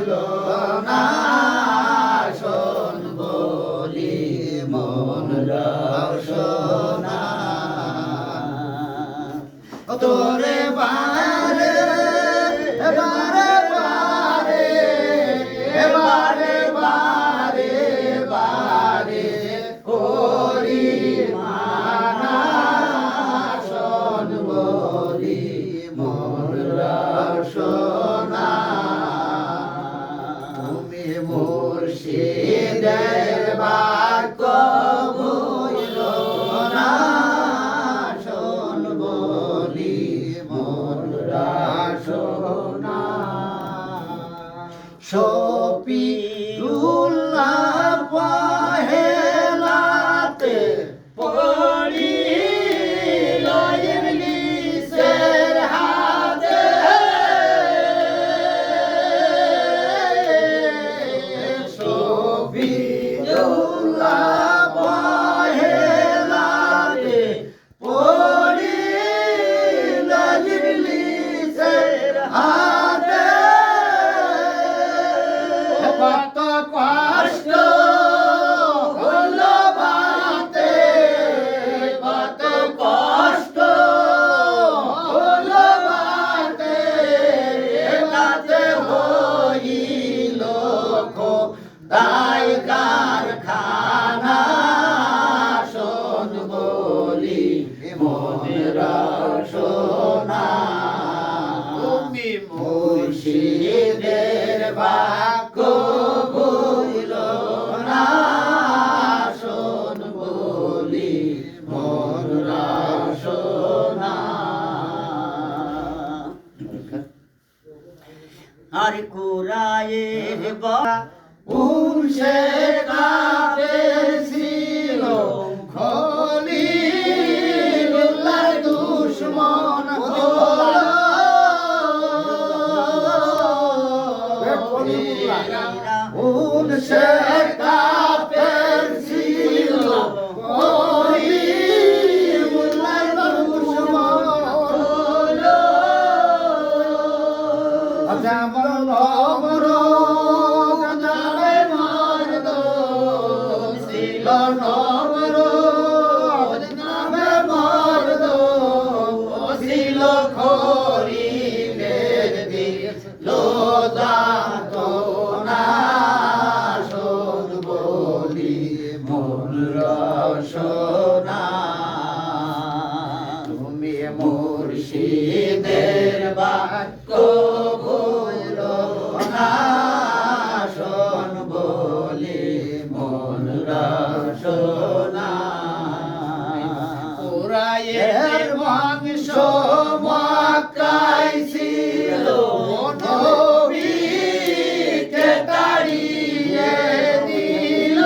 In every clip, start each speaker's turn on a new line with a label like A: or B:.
A: না শোন বলি মন রসনা তোরে বারে বারে বারে বারে বারে বারে করি মানা শোন বলি মন রসনা তুমি মুর্শিদের বাক্য ভুইল না শোন বলি মন রসনা শফিউল্লাহ পহেলাতে পড়িল ইবলিসের হাতে শফিউল্লাহ পহেলাতে পড়িল ইবলিসের হাতে কত কষ্ট হলো বাতে কত কষ্ট হলো বাতে বাতে হইল খোদাই কারখানা শোন বলি মনের রসনা তুমি মুর্শিদের বাক্য ভুইল না শোন বলি মন রসনা আর কুরায়ে বা উনসে কাফের ছিল খলিলুল্লাহ দুশমন হলো উনসে কাফের ছিল খলিলুল্লাহ দুশমন হলো জামল অমরদ নামে মর্দ ছিল নমরদ নামে মর্দ ছিল খলিলের দিল যাতনা শোন বলি মন রসনা তুমি মুর্শিদের বাক্য ভুইল না শোন বলি মন রসনা কুরাইশের বংশ মক্কায় ছিল নবীকে তাড়িয়ে দিল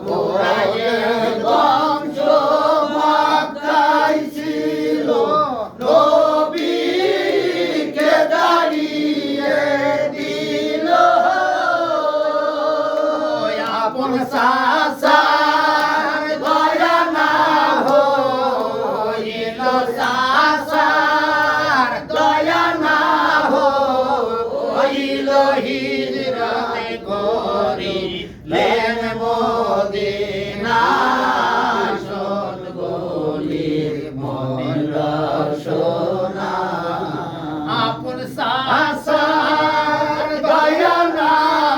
A: কুরাইশের বংশ মক্কায় ছিল নবীকে তাড়িয়ে দিল আপন সাসার দয়া না হইল সাসার দয়া না হইল হিজরত করিলেন মদিনা শোন বলি মন রসনা আপন সাসার দয়া না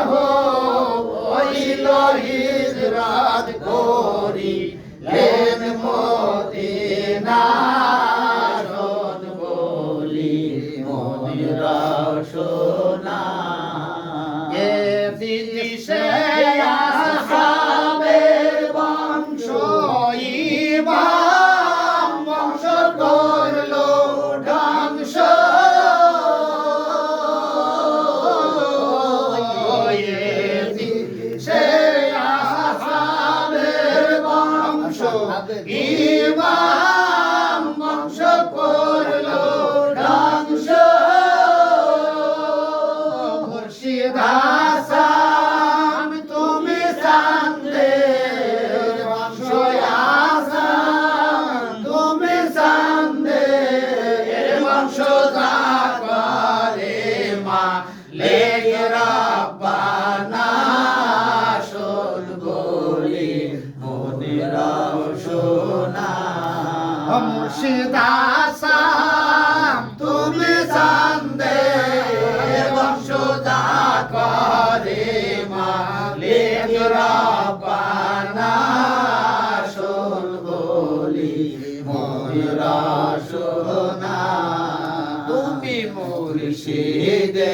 A: হইল হিজরত করিলেন মদিনা শোন বলি মন রসনা এ দিশে আসহাবের বংশ ইমাম বংশ করলো ধ্বংস সে আসহাবের বংশ ইমাম বংশ করলো ধ্বংস মুর্শিদে